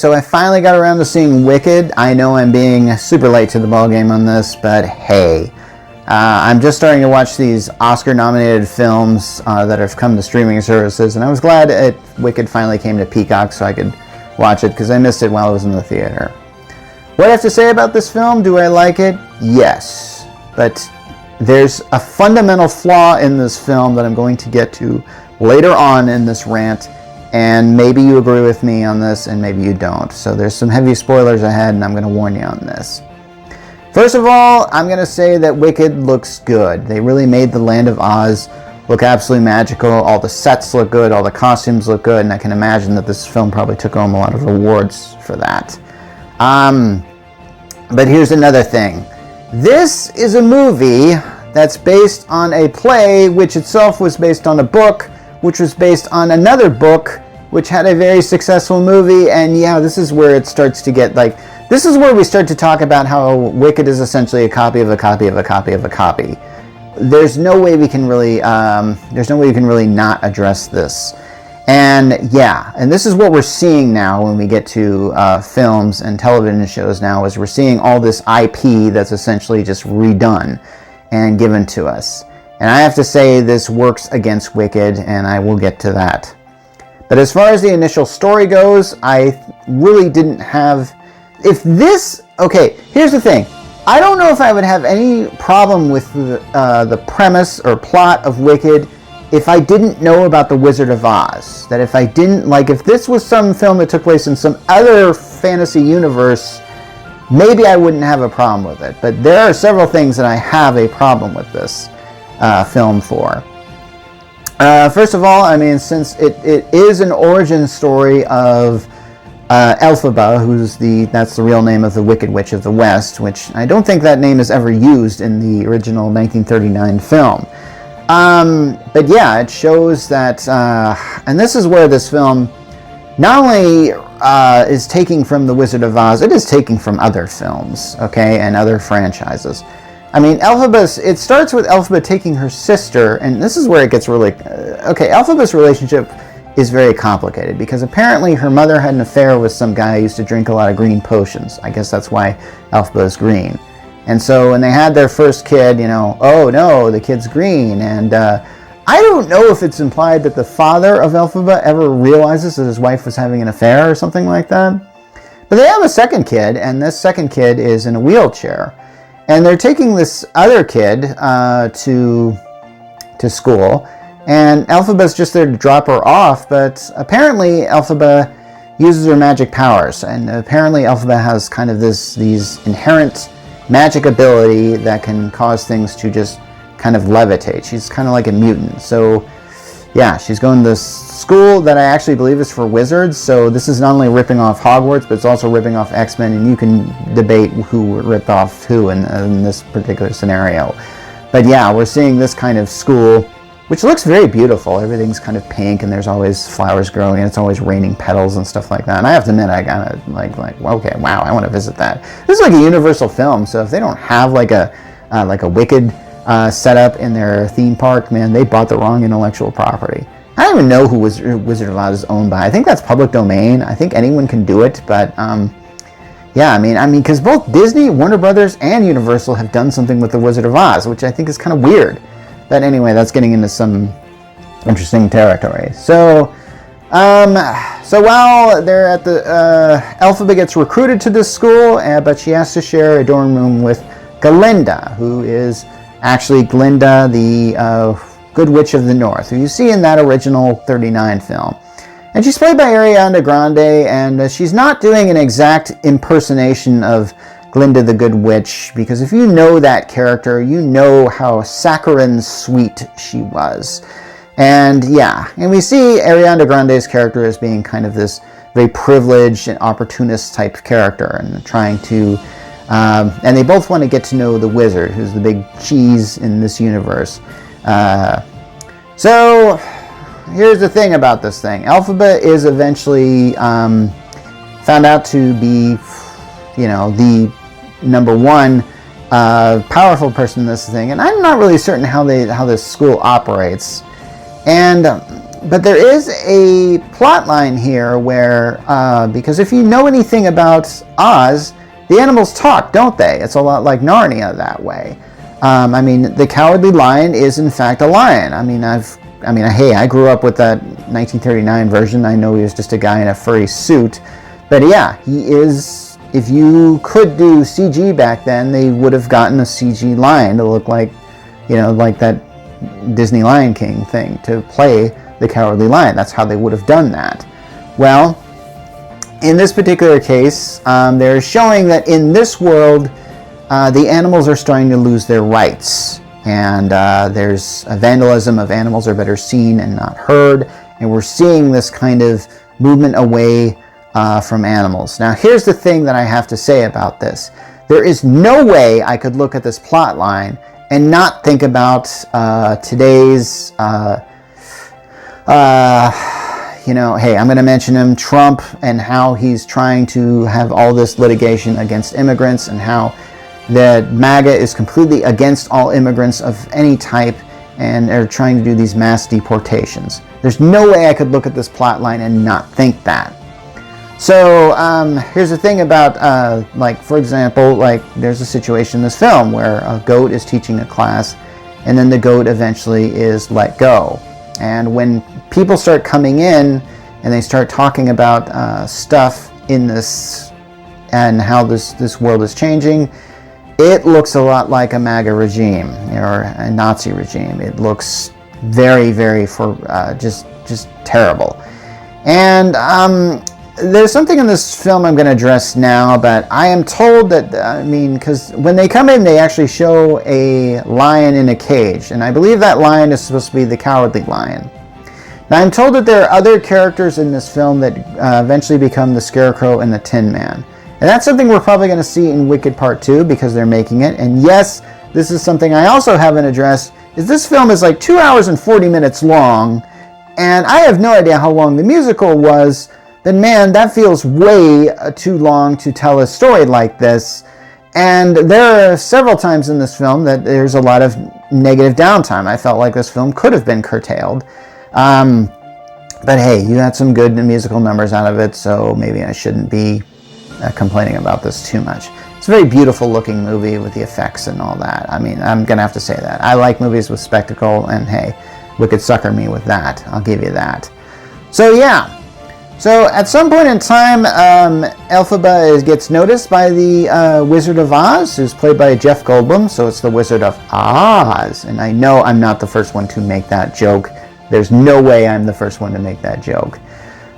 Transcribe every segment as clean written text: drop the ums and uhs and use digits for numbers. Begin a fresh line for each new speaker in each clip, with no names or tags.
So I finally got around to seeing Wicked. I know I'm being super late to the ballgame on this, but hey. I'm just starting to watch these Oscar-nominated films that have come to streaming services, and I was glad Wicked finally came to Peacock so I could watch it, because I missed it while I was in the theater. What I have to say about this film, do I like it? Yes. But there's a fundamental flaw in this film that I'm going to get to later on in this rant, and maybe you agree with me on this and maybe you don't. So there's some heavy spoilers ahead, and I'm going to warn you on this. First of all, I'm going to say that Wicked looks good. They really made the Land of Oz look absolutely magical. All the sets look good, all the costumes look good, and I can imagine that this film probably took home a lot of awards for that. But here's another thing. This is a movie that's based on a play which itself was based on a book, which was based on another book, which had a very successful movie, and yeah, this is where it starts to get like, this is where we start to talk about how Wicked is essentially a copy of a copy of a copy of a copy. There's no way we can really, not address this. And yeah, and this is what we're seeing now when we get to films and television shows now, is we're seeing all this IP that's essentially just redone and given to us. And I have to say this works against Wicked, and I will get to that. But as far as the initial story goes, I really didn't have... Okay, here's the thing. I don't know if I would have any problem with the premise or plot of Wicked if I didn't know about the Wizard of Oz. That if I didn't... if this was some film that took place in some other fantasy universe, maybe I wouldn't have a problem with it. But there are several things that I have a problem with this film for. First of all, I mean, since it is an origin story of Elphaba, that's the real name of the Wicked Witch of the West, which I don't think that name is ever used in the original 1939 film. But yeah, it shows that, and this is where this film not only is taking from the Wizard of Oz, it is taking from other films, okay, and other franchises. I mean, it starts with Elphaba taking her sister, and this is where it gets really... Elphaba's relationship is very complicated, because apparently her mother had an affair with some guy who used to drink a lot of green potions. I guess that's why Elphaba is green. And so when they had their first kid, oh no, the kid's green, and I don't know if it's implied that the father of Elphaba ever realizes that his wife was having an affair or something like that. But they have a second kid, and this second kid is in a wheelchair. And they're taking this other kid to school, and Elphaba's just there to drop her off, but apparently Elphaba uses her magic powers, and apparently Elphaba has kind of these inherent magic ability that can cause things to just kind of levitate. She's kind of like a mutant. So yeah, she's going to this school that I actually believe is for wizards, so this is not only ripping off Hogwarts, but it's also ripping off X-Men, and you can debate who ripped off who in this particular scenario. But yeah, we're seeing this kind of school, which looks very beautiful. Everything's kind of pink, and there's always flowers growing, and it's always raining petals and stuff like that. And I have to admit, I kind of okay, wow, I want to visit that. This is like a Universal film, so if they don't have like a Wicked set up in their theme park, man, they bought the wrong intellectual property. I don't even know who Wizard of Oz is owned by. I think that's public domain. I think anyone can do it, but yeah, I mean, because both Disney, Warner Brothers, and Universal have done something with the Wizard of Oz, which I think is kind of weird. But anyway, that's getting into some interesting territory. So while they're at the Elphaba gets recruited to this school, but she has to share a dorm room with Galinda, who is actually Glinda, the Good Witch of the North, who you see in that original 39 film. And she's played by Ariana Grande, and she's not doing an exact impersonation of Glinda the Good Witch, because if you know that character, you know how saccharine sweet she was. And yeah, and we see Ariana Grande's character as being kind of this very privileged and opportunist type character, and trying to... and they both want to get to know the wizard, who's the big cheese in this universe. So, here's the thing about this thing. Elphaba is eventually found out to be, the number one powerful person in this thing. And I'm not really certain how this school operates. And But there is a plot line here where, because if you know anything about Oz, the animals talk, don't they? It's a lot like Narnia that way. I mean, the Cowardly Lion is in fact a lion. Hey, I grew up with that 1939 version. I know he was just a guy in a furry suit. But yeah, he is, if you could do CG back then, they would have gotten a CG lion to look like, like that Disney Lion King thing, to play the Cowardly Lion. That's how they would have done that. Well, in this particular case, they're showing that in this world, the animals are starting to lose their rights. And there's a vandalism of animals are better seen and not heard. And we're seeing this kind of movement away from animals. Now, here's the thing that I have to say about this. There is no way I could look at this plot line and not think about today's, hey, I'm going to mention him, Trump, and how he's trying to have all this litigation against immigrants, and how that MAGA is completely against all immigrants of any type, and they're trying to do these mass deportations. There's no way I could look at this plot line and not think that. So here's the thing about, for example, there's a situation in this film where a goat is teaching a class, and then the goat eventually is let go. And when people start coming in and they start talking about stuff in this and how this world is changing, it looks a lot like a MAGA regime or a Nazi regime. It looks very, very just terrible. And there's something in this film I'm going to address now, but I am told that, because when they come in, they actually show a lion in a cage, and I believe that lion is supposed to be the Cowardly Lion. Now, I'm told that there are other characters in this film that eventually become the Scarecrow and the Tin Man. And that's something we're probably going to see in Wicked Part 2 because they're making it. And yes, this is something I also haven't addressed, is this film is like 2 hours and 40 minutes long, and I have no idea how long the musical was. Then man, that feels way too long to tell a story like this. And there are several times in this film that there's a lot of negative downtime. I felt like this film could have been curtailed. But hey, you had some good musical numbers out of it, so maybe I shouldn't be complaining about this too much. It's a very beautiful looking movie with the effects and all that. I'm going to have to say that. I like movies with spectacle, and hey, Wicked sucker me with that. I'll give you that. So yeah. So at some point in time, Elphaba gets noticed by the Wizard of Oz, who's played by Jeff Goldblum, so it's the Wizard of Oz. And I know I'm not the first one to make that joke. There's no way I'm the first one to make that joke.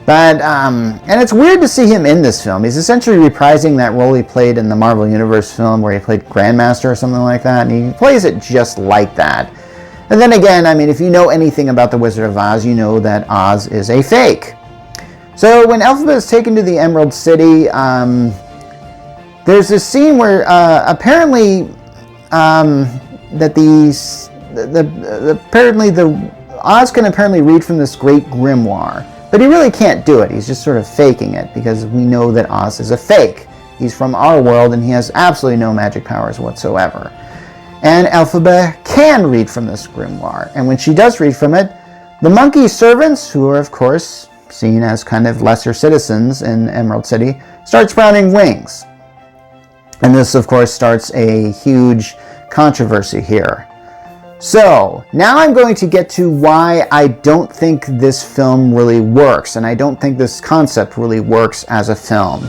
But, and it's weird to see him in this film. He's essentially reprising that role he played in the Marvel Universe film where he played Grandmaster or something like that, and he plays it just like that. And then again, if you know anything about the Wizard of Oz, you know that Oz is a fake. So when Elphaba is taken to the Emerald City, there's this scene where apparently that Oz can apparently read from this great grimoire, but he really can't do it. He's just sort of faking it because we know that Oz is a fake. He's from our world and he has absolutely no magic powers whatsoever. And Elphaba can read from this grimoire, and when she does read from it, the monkey servants, who are of course seen as kind of lesser citizens in Emerald City, start sprouting wings. And this, of course, starts a huge controversy here. So, now I'm going to get to why I don't think this film really works, and I don't think this concept really works as a film.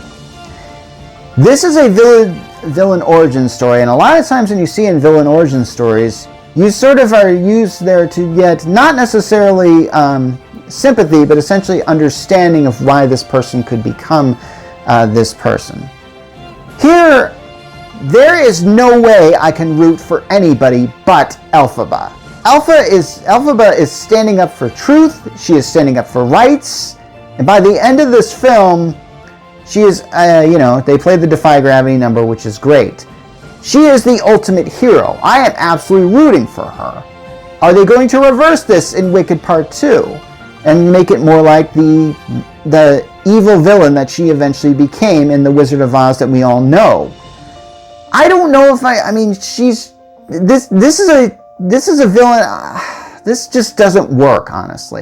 This is a villain origin story, and a lot of times when you see in villain origin stories, you sort of are used there to get not necessarily sympathy, but essentially understanding of why this person could become this person. Here, there is no way I can root for anybody but Elphaba. Elphaba is standing up for truth, she is standing up for rights, and by the end of this film, she is, they play the Defy Gravity number, which is great. She is the ultimate hero. I am absolutely rooting for her. Are they going to reverse this in Wicked Part 2? And make it more like the evil villain that she eventually became in The Wizard of Oz that we all know. I don't know if she's this is a villain. This just doesn't work, honestly.